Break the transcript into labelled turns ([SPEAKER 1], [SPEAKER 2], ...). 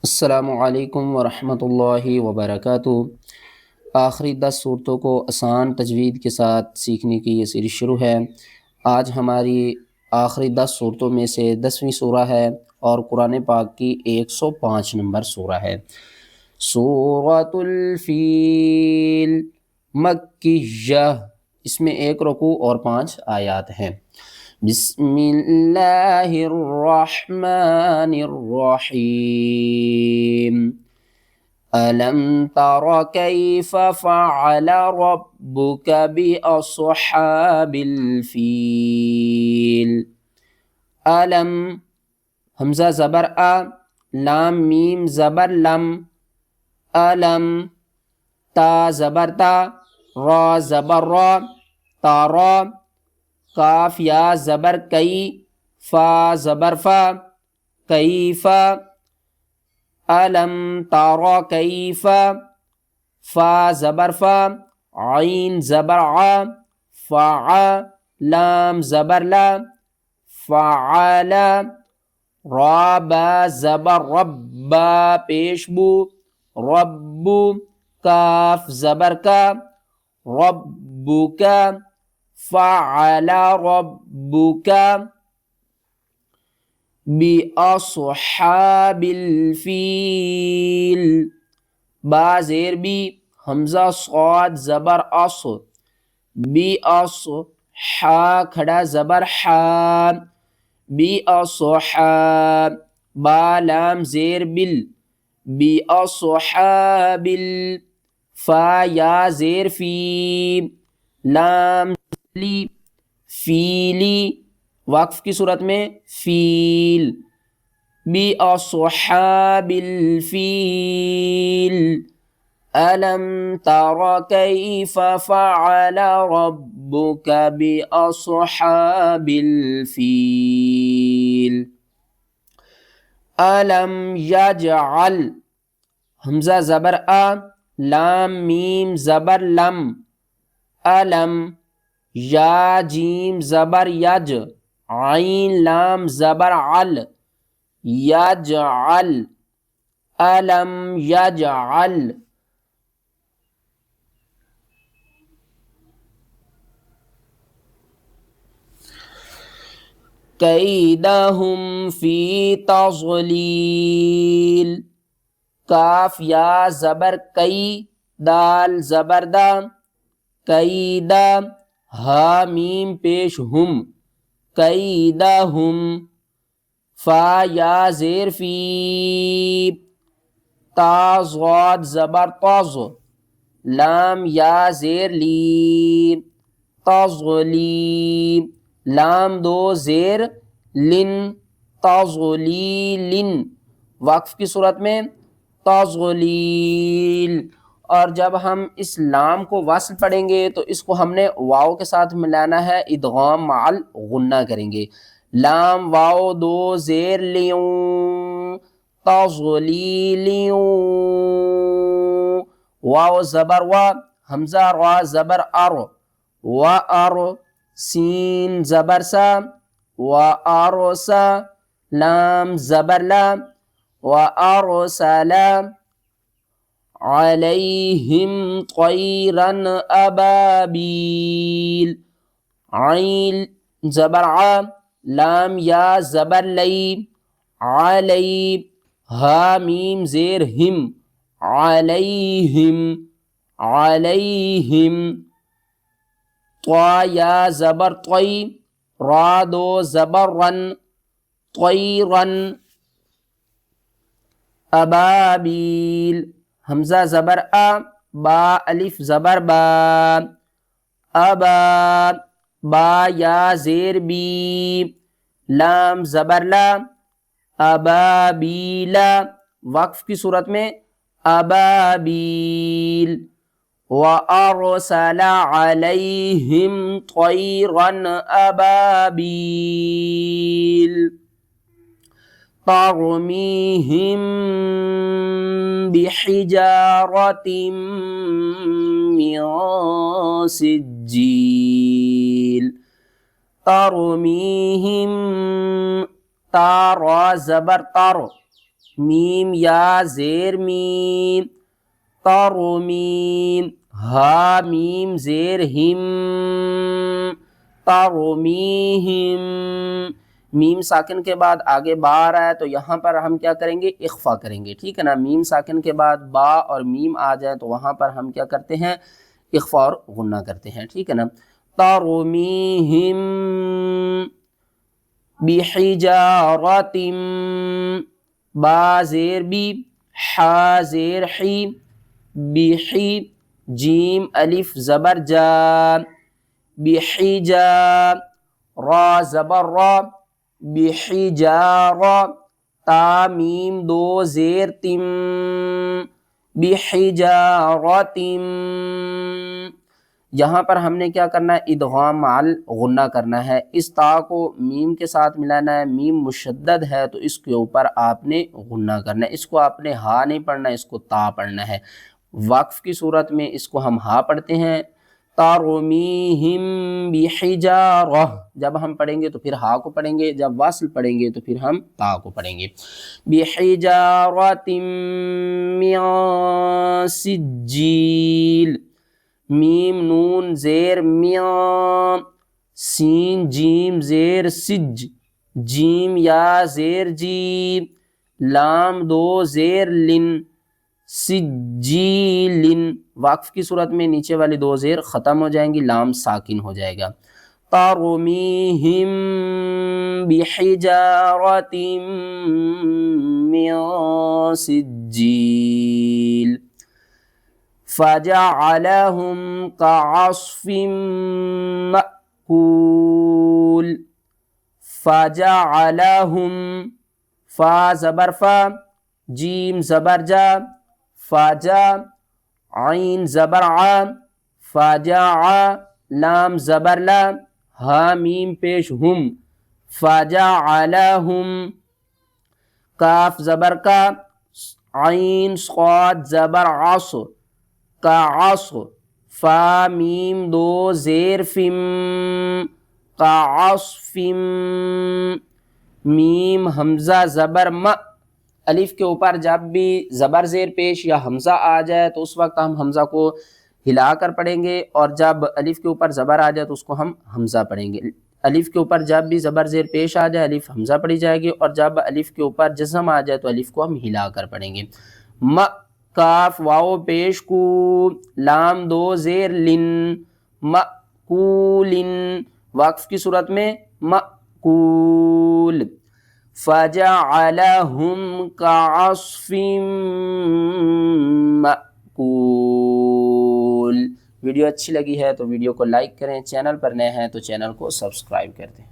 [SPEAKER 1] السلام علیکم ورحمۃ اللہ وبرکاتہ۔ آخری 10 صورتوں کو آسان تجوید کے ساتھ سیکھنے کی یہ سیریز شروع ہے۔ آج ہماری آخری 10 صورتوں میں سے 10ویں سورہ ہے اور قرآن پاک کی 105 نمبر سورہ ہے۔ سورۃ الفیل مکیہ، اس میں 1 رکوع اور 5 آیات ہیں۔ بسم اللہ الرحمن الرحیم۔ ألم تر كيف فعل ربك بأصحاب الفيل۔ ألم حمزہ زبر آ، لام میم زبر لم، ألم تا زبر تا، را زبر را، تارا، کاف یا زبر کئی، فا زبر فا، کیفا، ألم تر كيف، فا زبر فا، عین زبر ع، فع، لام زبر لا، فعل، را با زبر رب، با پیش بو، رب، کاف زبر کا، ربک، فعل ربک، بأصحاب الفیل، با زیر بی، حمزہ صاد زبر اص، بأص، حا کھڑا زبر حا، بأصحاب، با لام زیر بل، بأصحاب فا یا زیر فی، لام لی، فیلی، وقف کی صورت میں فیل، بأصحاب الفیل، ألم تر كيف فعل ربك بأصحاب الفيل۔ ألم يجعل، حمزہ زبر آ، لام میم زبر لم، ألم، یا جیم زبر یج، عین لام زبر عل، یجعل، ألم یجعل، کیدہم فی تضلیل، کاف یا زبر کئی، دال زبر دا، کیدا، ہا میم پیش ہم، کیدہم، فا یا زیر فی، تا ضاد زبر طز، لام یا زیر لی، تضلی، لام دو زیر لن، تضلیلن، وقف کی صورت میں تضلیل۔ اور جب ہم اس لام کو وصل پڑھیں گے تو اس کو ہم نے واو کے ساتھ ملانا ہے، ادغام مع الغنہ کریں گے، لام واو دو زیر لیوں، تضلیلیوں، واو زبر و، حمزہ را زبر ار، و ار، سین زبر سا، و ارسا، لام زبر لا، و ارسلا، علیہم طیرا ابابیل، عین زبر ع، لام یا زبر لی، علی، ہا میم زیر ہم، علیہم، علیہم، طا یا زبر طی، را دو زبر رن، طیرن، ابابیل، حمزہ زبر آ، با الف زبر با، ابا، با یا زیر بی، لام زبر لا، ابابیلا، وقف کی صورت میں ابابیل، وَأَرْسَلَ عَلَيْهِمْ طَيْرًا أَبَابِيلَ تَرْمِيهِمْ بِحِجَارَةٍ مِّن سِجِّيلٍ، تَرْمِيهِمْ، تا را زبر تر، میم یا زیر میم ترمیم، ہا میم زیر ہم ترمیہم، میم ساکن کے بعد آگے با آ رہا ہے تو یہاں پر ہم کیا کریں گے؟ اخفا کریں گے، ٹھیک ہے نا۔ میم ساکن کے بعد با اور میم آ جائے تو وہاں پر ہم کیا کرتے ہیں؟ اخفا اور غنہ کرتے ہیں، ٹھیک ہے نا۔ ترمیہم بحجارۃ، با زیر بی، حا زیر حی، بحی، جیم الف زبر جا، بحجا، را زبر را، بحجارہ، تا میم دو زیر تم، بحجارۃ، یہاں پر ہم نے کیا کرنا ہے؟ ادغام مع الغنہ کرنا ہے، اس تا کو میم کے ساتھ ملانا ہے، میم مشدد ہے تو اس کے اوپر آپ نے غنہ کرنا ہے، اس کو آپ نے ہا نہیں پڑھنا ہے، اس کو تا پڑھنا ہے۔ وقف کی صورت میں اس کو ہم ہا پڑھتے ہیں، ترمیہم بحجارہ، جب ہم پڑھیں گے تو پھر ہا کو پڑھیں گے، جب وصل پڑھیں گے تو پھر ہم تا کو پڑھیں گے۔ بحجارۃ من سجیل، میم نون زیر میاں، سین جیم زیر سج، جیم یا زیر جی، لام دو زیر لن، سجیلن، وقف کی صورت میں نیچے والی دو زیر ختم ہو جائیں گی، لام ساکن ہو جائے گا۔ ترمیہم بحجارۃ من سجیل، فجعلہم کعصف مأکول، فجعلہم، فا زبر فا، جیم زبر جا، فجا، عین زبر ع، فجع، لام زبر لا، ہا میم پیش ہم، فجعلہم، کاف زبر کا، عین صاد زبر عص، کعص، فا میم دو زیر فم، کعصف، میم حمزہ زبر م، الف کے اوپر جب بھی زبر زیر پیش یا حمزہ آ جائے تو اس وقت ہم حمزہ کو ہلا کر پڑھیں گے، اور جب الف کے اوپر زبر آ جائے تو اس کو ہم حمزہ پڑھیں گے۔ الف کے اوپر جب بھی زبر زیر پیش آ جائے الف حمزہ پڑھی جائے گی، اور جب الف کے اوپر جزم آ جائے تو الف کو ہم ہلا کر پڑھیں گے۔ م، کاف واو پیش کو، لام دو زیر لن، مأکولن، وقف کی صورت میں مأکول، فجعلہم کعصف مأکول۔ ویڈیو اچھی لگی ہے تو ویڈیو کو لائک کریں، چینل پر نئے ہیں تو چینل کو سبسکرائب کر دیں۔